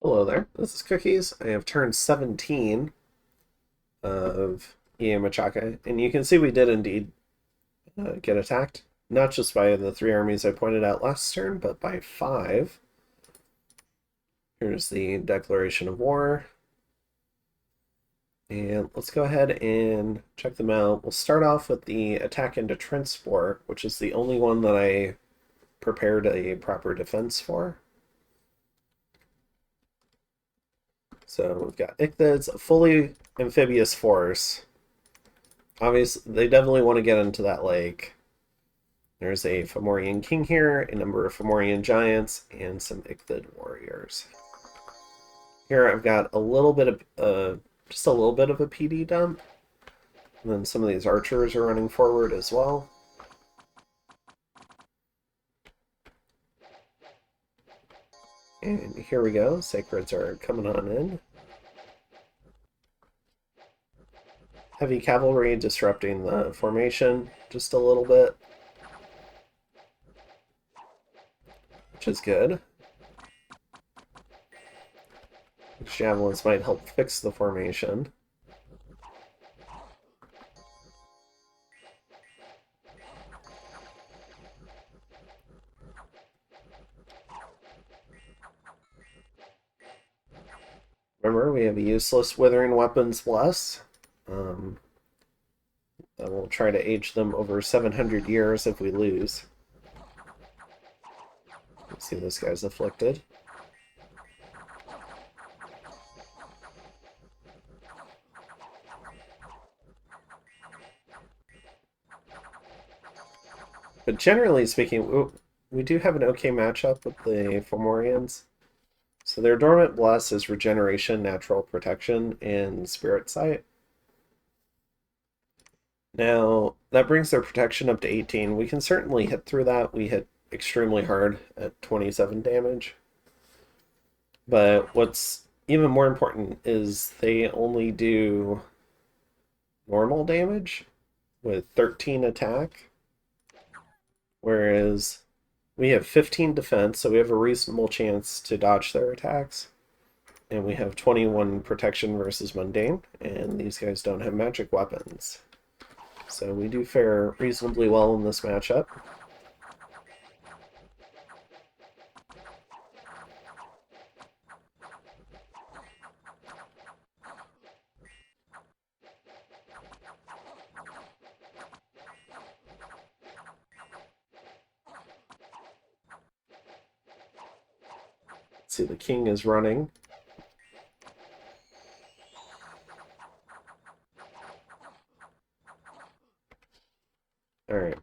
Hello there, this is Cookies. I have turned 17 of EA Machaka, and you can see we did indeed get attacked. Not just by the 3 armies I pointed out last turn, but by 5. Here's the declaration of war. And let's go ahead and check them out. We'll start off with the attack into transport, which is the only one that I prepared a proper defense for. So we've got Ichthids, a fully amphibious force. Obviously, they definitely want to get into that lake. There's a Fomorian king here, a number of Fomorian giants, and some Ichthid warriors. Here I've got a little bit of, just a little bit of a PD dump. And then some of these archers are running forward as well. And here we go, Sacreds are coming on in. Heavy cavalry disrupting the formation just a little bit, which is good. Javelins might help fix the formation. Remember, we have a useless Withering Weapons Bless. I will try to age them over 700 years if we lose. Let's see, this guy's afflicted. But generally speaking, we do have an okay matchup with the Fomorians. So their Dormant Bless is Regeneration, Natural Protection, and Spirit Sight. Now, that brings their protection up to 18. We can certainly hit through that. We hit extremely hard at 27 damage. But what's even more important is they only do normal damage with 13 attack. Whereas we have 15 defense, so we have a reasonable chance to dodge their attacks. And we have 21 protection versus mundane, and these guys don't have magic weapons. So we do fare reasonably well in this matchup. Let's see, the king is running. Alright.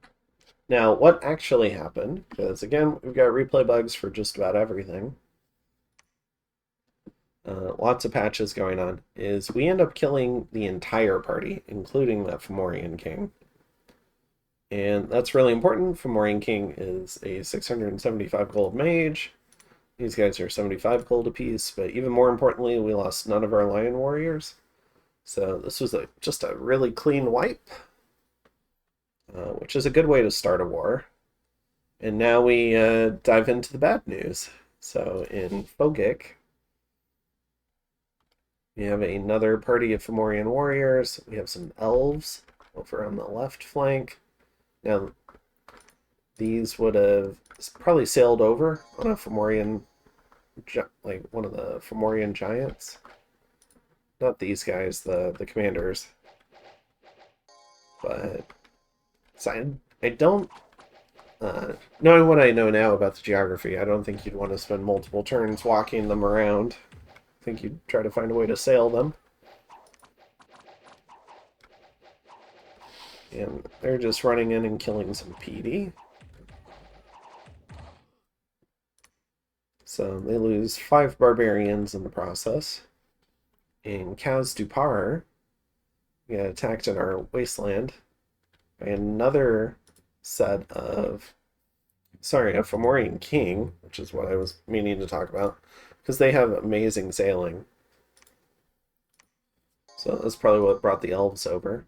Now, what actually happened, because again, we've got replay bugs for just about everything. Lots of patches going on, is we end up killing the entire party, including that Fomorian king. And that's really important. Fomorian king is a 675 gold mage. These guys are 75 gold apiece, but even more importantly, we lost none of our lion warriors. So this was just a really clean wipe. Which is a good way to start a war. And now we dive into the bad news. So in Fogik, we have another party of Fomorian warriors. We have some elves over on the left flank. Now, these would have probably sailed over on a Fomorian, like one of the Fomorian giants. Not these guys, the commanders. But so I don't, knowing what I know now about the geography, I don't think you'd want to spend multiple turns walking them around. I think you'd try to find a way to sail them. And they're just running in and killing some PD. So they lose 5 barbarians in the process. In Kaz Dupar, we got attacked in our wasteland by another set of, a Fomorian king, which is what I was meaning to talk about, because they have amazing sailing. So that's probably what brought the elves over.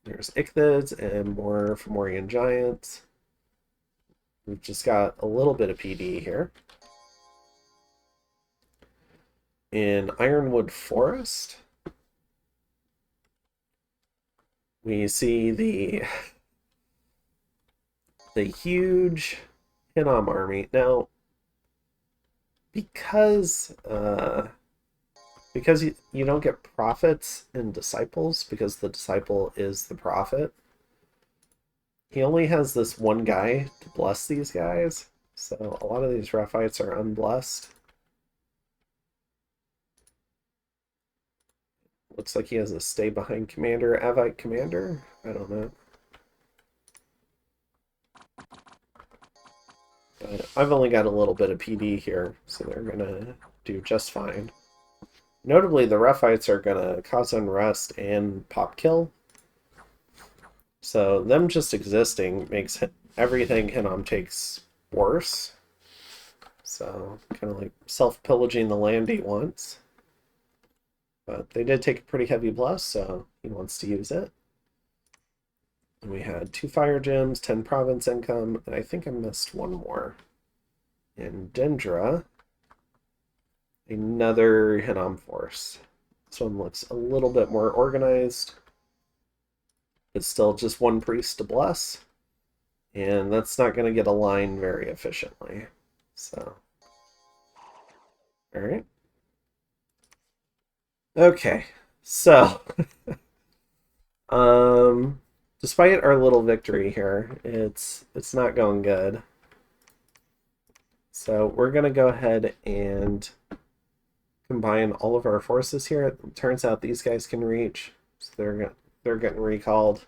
There's Ichthids and more Fomorian giants. We've just got a little bit of PD here. in Ironwood Forest, we see the huge Hinnom army. Now, because you don't get prophets in disciples, because the disciple is the prophet, he only has this one guy to bless these guys. So a lot of these Rephites are unblessed. Looks like he has a stay behind commander, Avite commander. I don't know. But I've only got a little bit of PD here, so they're gonna do just fine. Notably, the Rephites are gonna cause unrest and pop kill. So them just existing makes everything Hinnom takes worse. So kind of like self-pillaging the land he wants. But they did take a pretty heavy bless, so he wants to use it. And we had 2 fire gems, 10 province income, and I think I missed one more. In Dendra, another Hinnom force. This one looks a little bit more organized. It's still just 1 priest to bless. And that's not going to get aligned very efficiently. So, alright. Okay, so despite our little victory here, it's not going good. So we're gonna go ahead and combine all of our forces here. It turns out these guys can reach, so they're getting recalled.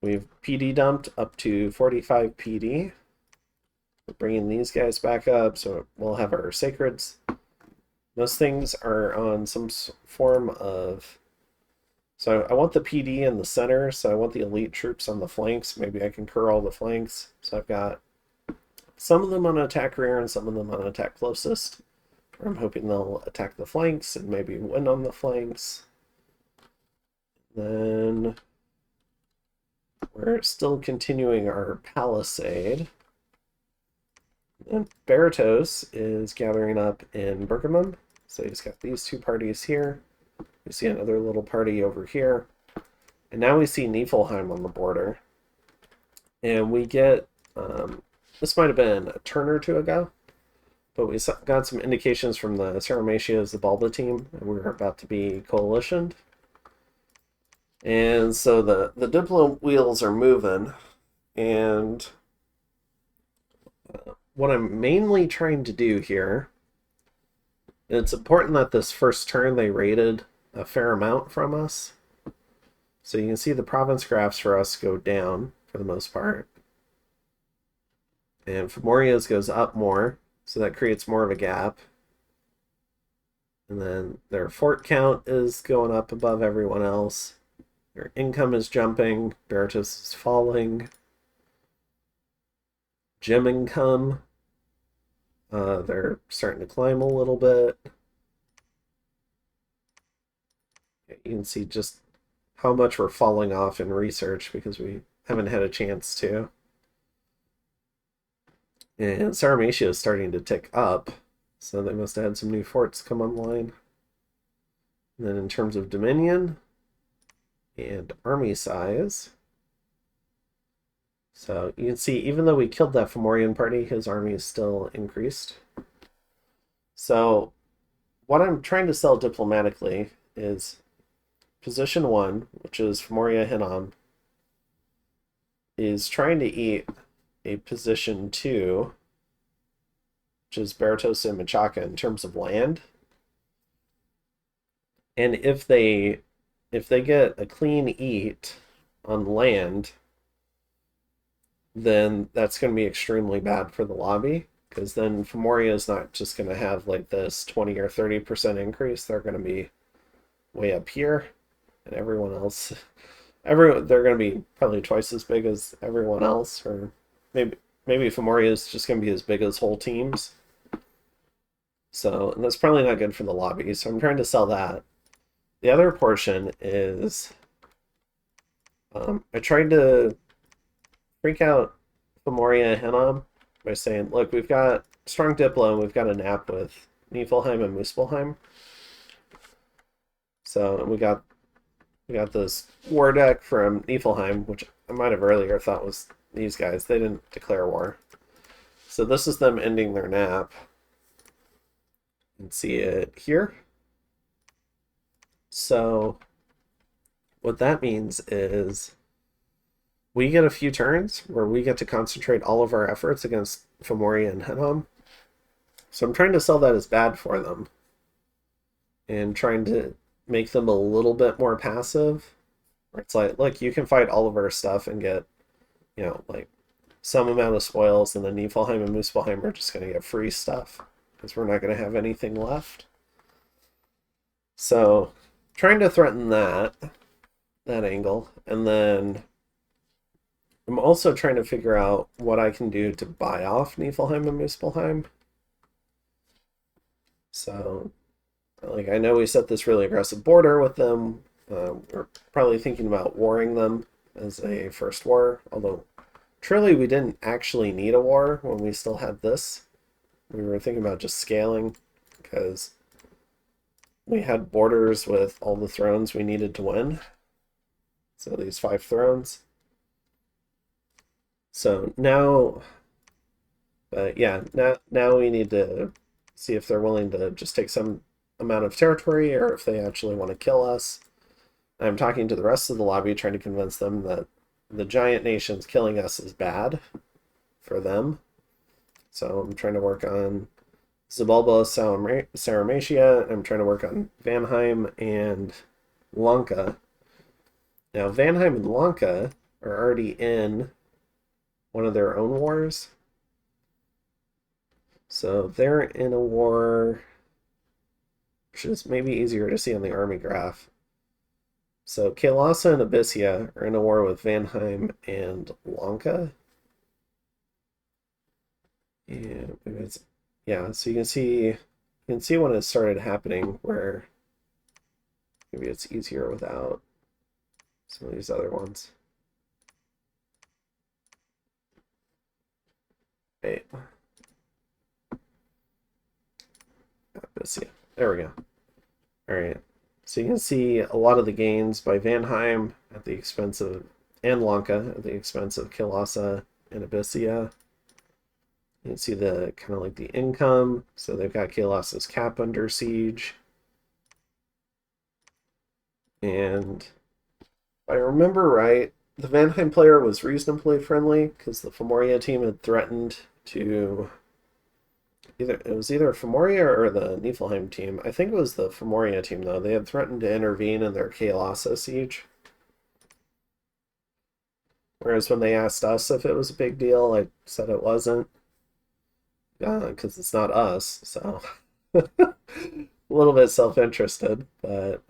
We've PD dumped up to 45 PD. We're bringing these guys back up, so we'll have our sacreds. Those things are on some form of... So I want the PD in the center, so I want the elite troops on the flanks. Maybe I can curl the flanks. So I've got some of them on attack rear and some of them on attack closest. I'm hoping they'll attack the flanks and maybe win on the flanks. Then we're still continuing our palisade. And Berytos is gathering up in Bergamum. So he's got these 2 parties here. We see another little party over here. And now we see Niflheim on the border. And we get, this might have been a turn or 2 ago, but we got some indications from the Saramatia's, the Balba team, and we're about to be coalitioned. And so the Diplo wheels are moving, and what I'm mainly trying to do here, it's important that this first turn they raided a fair amount from us. So you can see the province graphs for us go down for the most part. And Fomoria's goes up more, so that creates more of a gap. And then their fort count is going up above everyone else. Their income is jumping. Berytos is falling. Gem income, they're starting to climb a little bit. You can see just how much we're falling off in research because we haven't had a chance to. And Sarmatia is starting to tick up, so they must have had some new forts come online. And then in terms of dominion and army size, so you can see even though we killed that Fomorian party, his army is still increased. So what I'm trying to sell diplomatically is position 1, which is Fomoria Hinnom, is trying to eat a position 2, which is Berytos and Machaka in terms of land. And if they get a clean eat on land, then that's going to be extremely bad for the lobby, because then Fomoria is not just going to have like this 20 or 30% increase. They're going to be way up here, and everyone else, they're going to be probably twice as big as everyone else, or maybe Fomoria is just going to be as big as whole teams. So, and that's probably not good for the lobby, so I'm trying to sell that. The other portion is, I tried to freak out Fomoria Hinnom by saying, look, we've got strong Diplo and we've got a nap with Niflheim and Muspelheim. So we got this war deck from Niflheim, which I might have earlier thought was these guys. They didn't declare war. So this is them ending their nap. You can see it here. So what that means is we get a few turns where we get to concentrate all of our efforts against Fomori and Henom. So I'm trying to sell that as bad for them and trying to make them a little bit more passive. It's like, look, you can fight all of our stuff and get, you know, like some amount of spoils, and then Niflheim and Muspelheim are just going to get free stuff because we're not going to have anything left. So trying to threaten that angle, and then I'm also trying to figure out what I can do to buy off Niflheim and Muspelheim. So, like, I know we set this really aggressive border with them. We're probably thinking about warring them as a first war, although truly we didn't actually need a war when we still had this. We were thinking about just scaling because we had borders with all the thrones we needed to win. So these 5 thrones. So now, but yeah, now we need to see if they're willing to just take some amount of territory or if they actually want to kill us. I'm talking to the rest of the lobby, trying to convince them that the giant nations killing us is bad for them. So I'm trying to work on Zabulba, Saramatia. I'm trying to work on Vanheim and Lanka. Now, Vanheim and Lanka are already in one of their own wars. So they're in a war, which is maybe easier to see on the army graph. So Kaelasa and Abyssia are in a war with Vanheim and Lanka. And yeah, so you can see when it started happening where maybe it's easier without some of these other ones. Wait. Abyssia. There we go. All right. So you can see a lot of the gains by Vanheim at the expense of, and Lanka at the expense of Kaelasa and Abyssia. You can see the kind of like the income. So they've got Kaelasa's cap under siege. And if I remember right, the Vanheim player was reasonably friendly because the Fomoria team had threatened to it was either Fomoria or the Niflheim team. I think it was the Fomoria team, though. They had threatened to intervene in their Kaelasa siege. Whereas when they asked us if it was a big deal, I said it wasn't. Because it's not us, so... a little bit self-interested, but...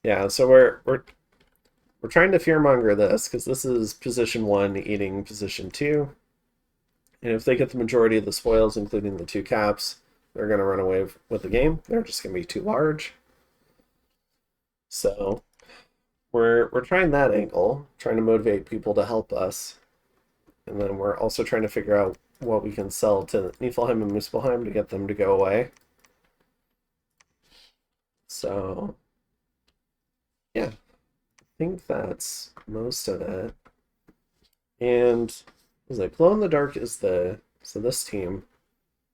Yeah, so we're trying to fearmonger this, because this is position 1 eating position 2. And if they get the majority of the spoils, including the 2 caps, they're going to run away with the game. They're just going to be too large. So we're trying that angle, trying to motivate people to help us. And then we're also trying to figure out what we can sell to Niflheim and Muspelheim to get them to go away. So yeah, I think that's most of it. And Glow in the Dark is so this team,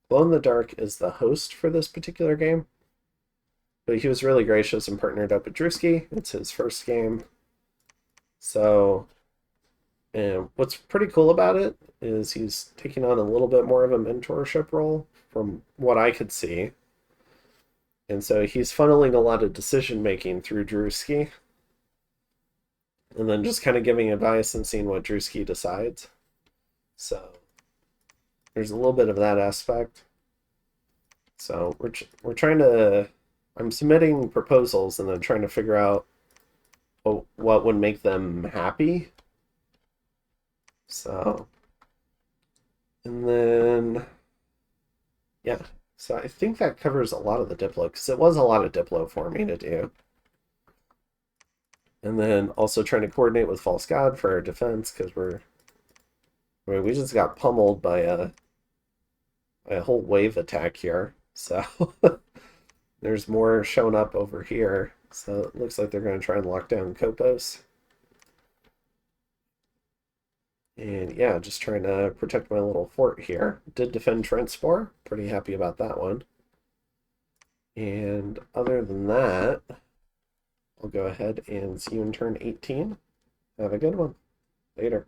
Glow in the Dark is the host for this particular game. But he was really gracious and partnered up with Drewski. It's his first game. So, and what's pretty cool about it is he's taking on a little bit more of a mentorship role from what I could see. And so he's funneling a lot of decision making through Drewski. And then just kind of giving advice and seeing what Drewski decides. So there's a little bit of that aspect. So we're trying to, I'm submitting proposals and then trying to figure out what would make them happy. So, and then, yeah, so I think that covers a lot of the Diplo, because it was a lot of Diplo for me to do. And then also trying to coordinate with False God for our defense, because we just got pummeled by a whole wave attack here. So there's more showing up over here. So it looks like they're going to try and lock down Kopos. And yeah, just trying to protect my little fort here. Did defend Trentspor. Pretty happy about that one. And other than that, I'll go ahead and see you in turn 18. Have a good one. Later.